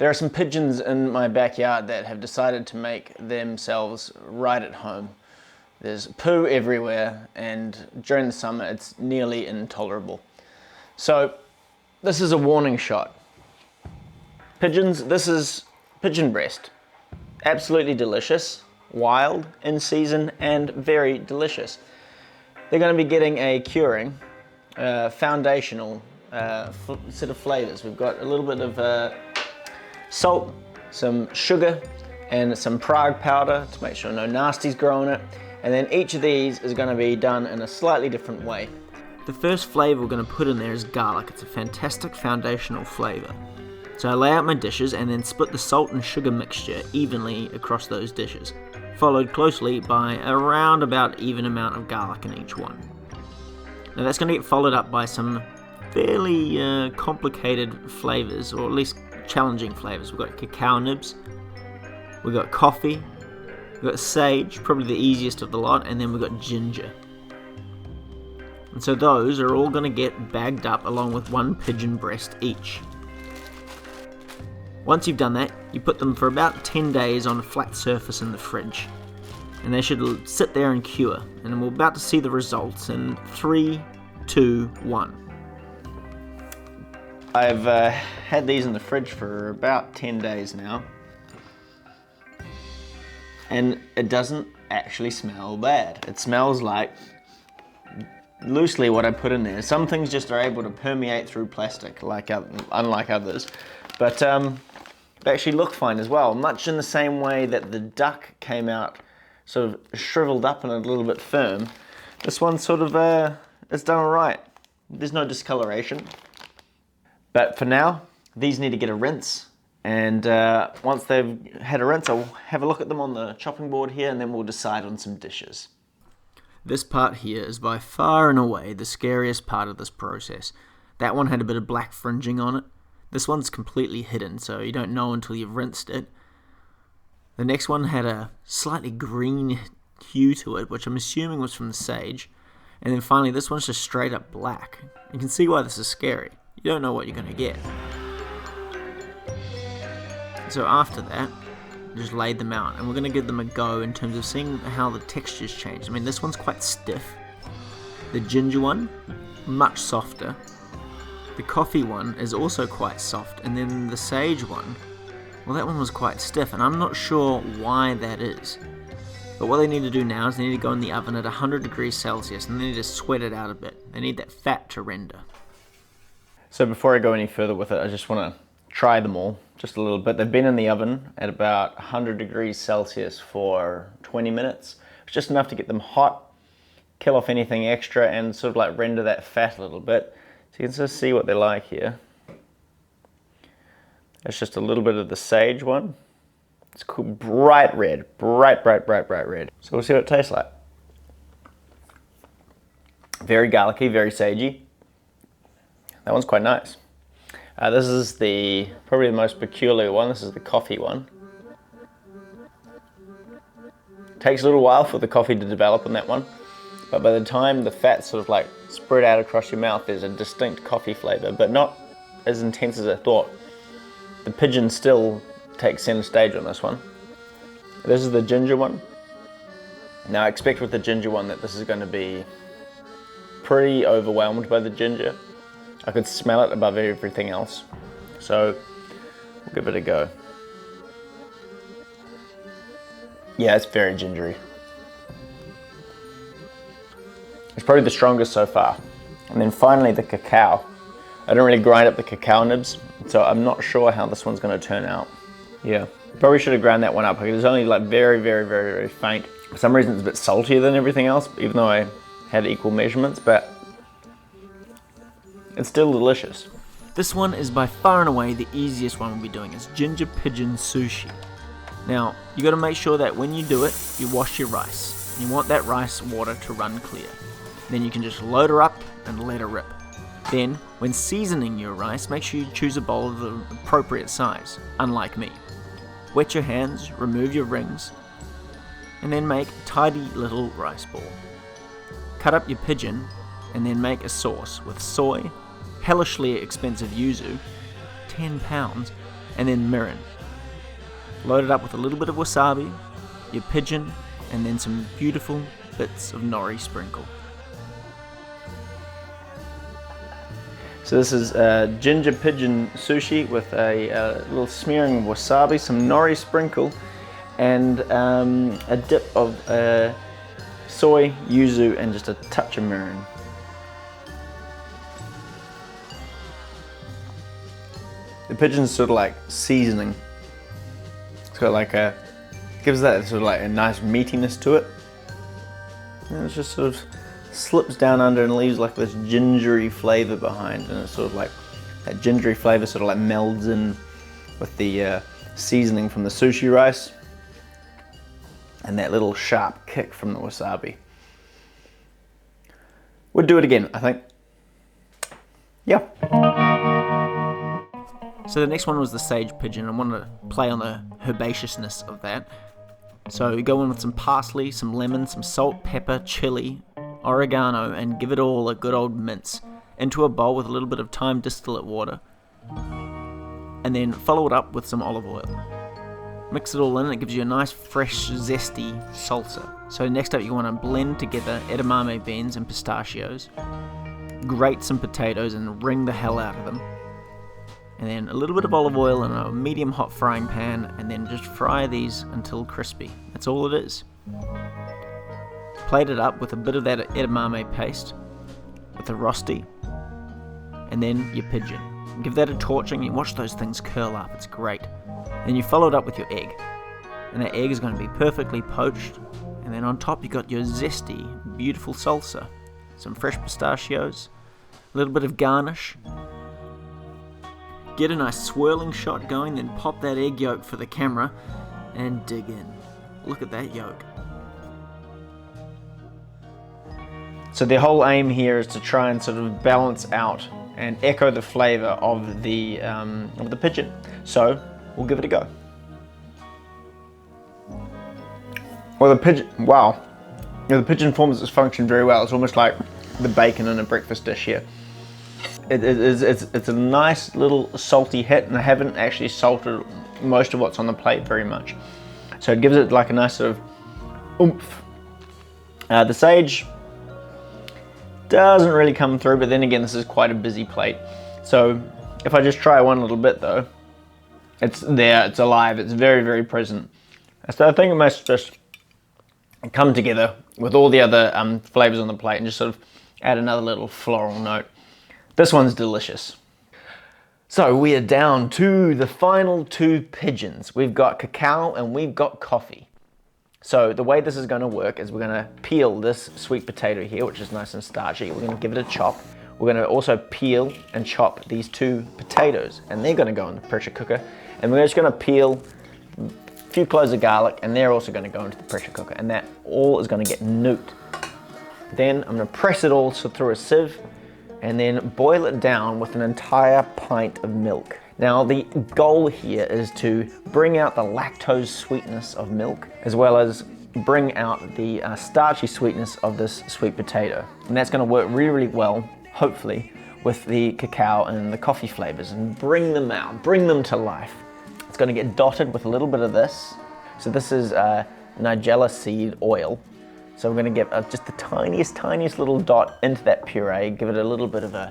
There are some pigeons in my backyard that have decided to make themselves right at home. There's poo everywhere, and during the summer it's nearly intolerable. So this is a warning shot. Pigeons, this is pigeon breast. Absolutely delicious, wild, in season, and very delicious. They're going to be getting a curing, foundational set of flavors. We've got a little bit of salt, some sugar, and some Prague powder to make sure no nasties grow in it. And then each of these is going to be done in a slightly different way. The first flavour we're going to put in there is garlic. It's a fantastic foundational flavour. So I lay out my dishes and then split the salt and sugar mixture evenly across those dishes, followed closely by around about even amount of garlic in each one. Now that's going to get followed up by some fairly complicated flavours, or at least challenging flavours. We've got cacao nibs, we've got coffee, we've got sage, probably the easiest of the lot, and then we've got ginger. And so those are all going to get bagged up along with one pigeon breast each. Once you've done that, you put them for about 10 days on a flat surface in the fridge. And they should sit there and cure. And we're about to see the results in 3, 2, 1. I've had these in the fridge for about 10 days now. And it doesn't actually smell bad. It smells like loosely what I put in there. Some things just are able to permeate through plastic, unlike others. But they actually look fine as well, much in the same way that the duck came out sort of shriveled up and a little bit firm. This one sort of is done all right. There's no discoloration. But for now, these need to get a rinse. And once they've had a rinse, I'll have a look at them on the chopping board here, and then we'll decide on some dishes. This part here is by far and away the scariest part of this process. That one had a bit of black fringing on it. This one's completely hidden, so you don't know until you've rinsed it. The next one had a slightly green hue to it, which I'm assuming was from the sage. And then finally, this one's just straight up black. You can see why this is scary. You don't know what you're going to get. So after that, just laid them out, and we're going to give them a go in terms of seeing how the textures change. I mean, this one's quite stiff. The ginger one, much softer. The coffee one is also quite soft, and then the sage one, well, that one was quite stiff, and I'm not sure why that is. But what they need to do now is they need to go in the oven at 100 degrees Celsius, and they need to sweat it out a bit. They need that fat to render. So before I go any further with it, I just want to try them all just a little bit. They've been in the oven at about 100 degrees Celsius for 20 minutes. It's just enough to get them hot, kill off anything extra, and sort of like render that fat a little bit. So you can just see what they're like here. That's just a little bit of the sage one. It's cool, bright red, bright red. So we'll see what it tastes like. Very garlicky, very sagey. That one's quite nice. This is probably the most peculiar one. This is the coffee one. Takes a little while for the coffee to develop on that one, but by the time the fat sort of like spread out across your mouth, there's a distinct coffee flavor, but not as intense as I thought. The pigeon still takes center stage on this one. This is the ginger one. Now I expect with the ginger one that this is going to be pretty overwhelmed by the ginger. I could smell it above everything else. So we'll give it a go. Yeah, it's very gingery. It's probably the strongest so far. And then finally the cacao. I don't really grind up the cacao nibs, so I'm not sure how this one's going to turn out. Yeah, probably should have ground that one up. It was only like very faint. For some reason it's a bit saltier than everything else, even though I had equal measurements, but it's still delicious. This one is by far and away the easiest one we'll be doing. It's ginger pigeon sushi. Now, you got to make sure that when you do it, you wash your rice. You want that rice water to run clear. Then you can just load her up and let her rip. Then, when seasoning your rice, make sure you choose a bowl of the appropriate size, unlike me. Wet your hands, remove your rings, and then make a tidy little rice ball. Cut up your pigeon, and then make a sauce with soy, hellishly expensive yuzu, £10, and then mirin. Load it up with a little bit of wasabi, your pigeon, and then some beautiful bits of nori sprinkle. So this is ginger pigeon sushi with a little smearing of wasabi, some nori sprinkle, and a dip of soy, yuzu, and just a touch of mirin. The pigeon's sort of like seasoning. It's got like gives that sort of like a nice meatiness to it. And it just sort of slips down under and leaves like this gingery flavour behind, and it's sort of like that gingery flavour sort of like melds in with the seasoning from the sushi rice and that little sharp kick from the wasabi. Would do it again, I think. Yeah. So the next one was the sage pigeon. I wanted to play on the herbaceousness of that. So you go in with some parsley, some lemon, some salt, pepper, chili, oregano, and give it all a good old mince into a bowl with a little bit of thyme distillate water, and then follow it up with some olive oil. Mix it all in and it gives you a nice fresh zesty salsa. So next up you want to blend together edamame beans and pistachios, grate some potatoes and wring the hell out of them, and then a little bit of olive oil in a medium hot frying pan, and then just fry these until crispy. That's all it is. Plate it up with a bit of that edamame paste, with a rosti, and then your pigeon. Give that a torching, you watch those things curl up, it's great. Then you follow it up with your egg, and that egg is going to be perfectly poached, and then on top you got your zesty, beautiful salsa, some fresh pistachios, a little bit of garnish. Get a nice swirling shot going, then pop that egg yolk for the camera, and dig in. Look at that yolk. So the whole aim here is to try and sort of balance out and echo the flavour of the pigeon. So we'll give it a go. Well, the pigeon, wow. The pigeon forms its function very well. It's almost like the bacon in a breakfast dish here. It's a nice little salty hit, and I haven't actually salted most of what's on the plate very much. So it gives it like a nice sort of oomph. The sage doesn't really come through, but then again, this is quite a busy plate. So if I just try one little bit though, it's there, it's alive, it's very, very present. So I think it must just come together with all the other flavors on the plate and just sort of add another little floral note. This one's delicious. So we are down to the final two pigeons. We've got cacao and we've got coffee. So the way this is going to work is we're going to peel this sweet potato here, which is nice and starchy. We're going to give it a chop. We're going to also peel and chop these two potatoes, and they're going to go in the pressure cooker. And we're just going to peel a few cloves of garlic, and they're also going to go into the pressure cooker, and that all is going to get nuked. Then I'm going to press it all through a sieve and then boil it down with an entire pint of milk. Now the goal here is to bring out the lactose sweetness of milk, as well as bring out the starchy sweetness of this sweet potato. And that's going to work really, really well, hopefully, with the cacao and the coffee flavors, and bring them out, bring them to life. It's going to get dotted with a little bit of this. So this is nigella seed oil. So we're going to get just the tiniest little dot into that puree, give it a little bit of a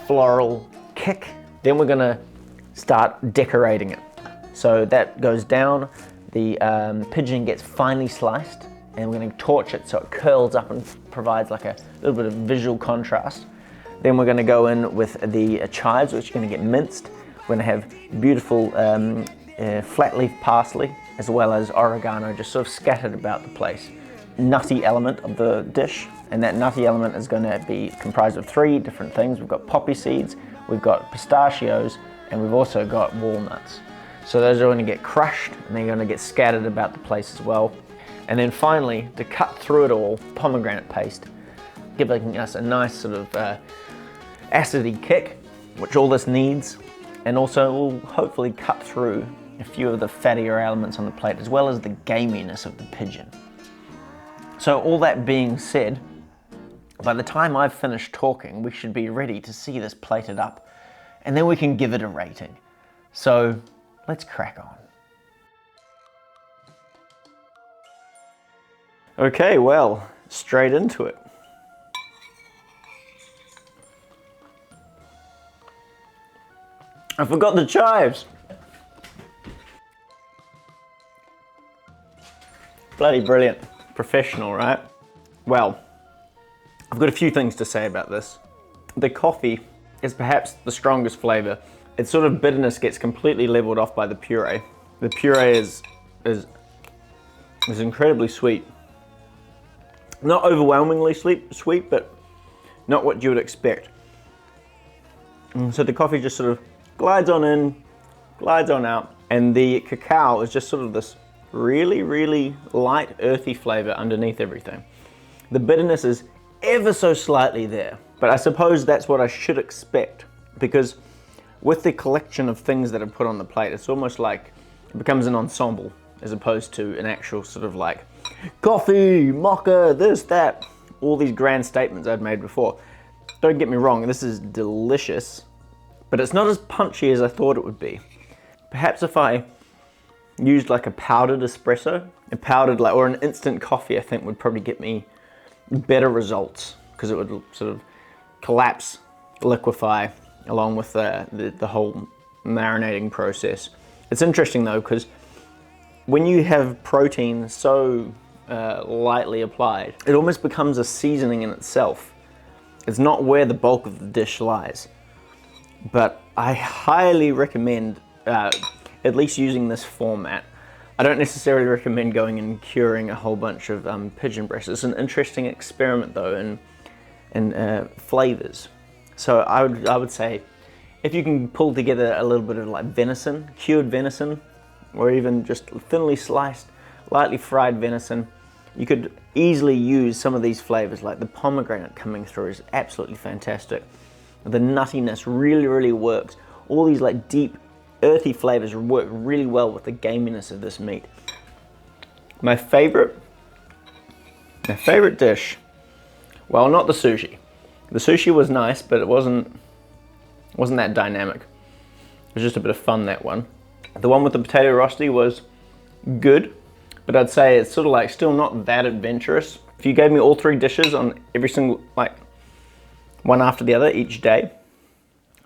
floral kick. Then we're going to start decorating it. So that goes down, the pigeon gets finely sliced, and we're going to torch it so it curls up and provides like a little bit of visual contrast. Then we're going to go in with the chives, which are going to get minced. We're going to have beautiful flat leaf parsley, as well as oregano just sort of scattered about the place. Nutty element of the dish, and that nutty element is going to be comprised of three different things. We've got poppy seeds, we've got pistachios, and we've also got walnuts. So those are going to get crushed, and they're going to get scattered about the place as well. And then finally, to cut through it all, pomegranate paste, giving us a nice sort of acidy kick, which all this needs, and also will hopefully cut through a few of the fattier elements on the plate, as well as the gaminess of the pigeon. So all that being said, by the time I've finished talking, we should be ready to see this plated up, and then we can give it a rating. So let's crack on. Okay, well, straight into it. I forgot the chives. Bloody brilliant. Professional, right? Well, I've got a few things to say about this. The coffee is perhaps the strongest flavour. Its sort of bitterness gets completely leveled off by the puree. The puree is incredibly sweet. Not overwhelmingly sweet, but not what you would expect. And so the coffee just sort of glides on in, glides on out, and the cacao is just sort of this really, really light, earthy flavour underneath everything. The bitterness is ever so slightly there, but I suppose that's what I should expect, because with the collection of things that are put on the plate, it's almost like it becomes an ensemble as opposed to an actual sort of like coffee, mocha, this, that, all these grand statements I've made before. Don't get me wrong, this is delicious, but it's not as punchy as I thought it would be. Perhaps if I used like a powdered espresso, or an instant coffee, I think would probably get me better results, because it would sort of collapse, liquefy, along with the whole marinating process. It's interesting though, because when you have protein so lightly applied, it almost becomes a seasoning in itself. It's not where the bulk of the dish lies. But I highly recommend at least using this format. I don't necessarily recommend going and curing a whole bunch of pigeon breasts. It's an interesting experiment though in flavors. So I would say if you can pull together a little bit of like venison, cured venison, or even just thinly sliced, lightly fried venison, you could easily use some of these flavors. Like the pomegranate coming through is absolutely fantastic. The nuttiness really, really works. All these like deep, earthy flavors work really well with the gaminess of this meat. My favorite dish, well, not the sushi. The sushi was nice, but it wasn't that dynamic. It was just a bit of fun, that one. The one with the potato rosti was good, but I'd say it's sort of like still not that adventurous. If you gave me all three dishes on every single, like one after the other each day,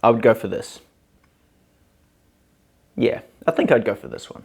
I would go for this. Yeah, I think I'd go for this one.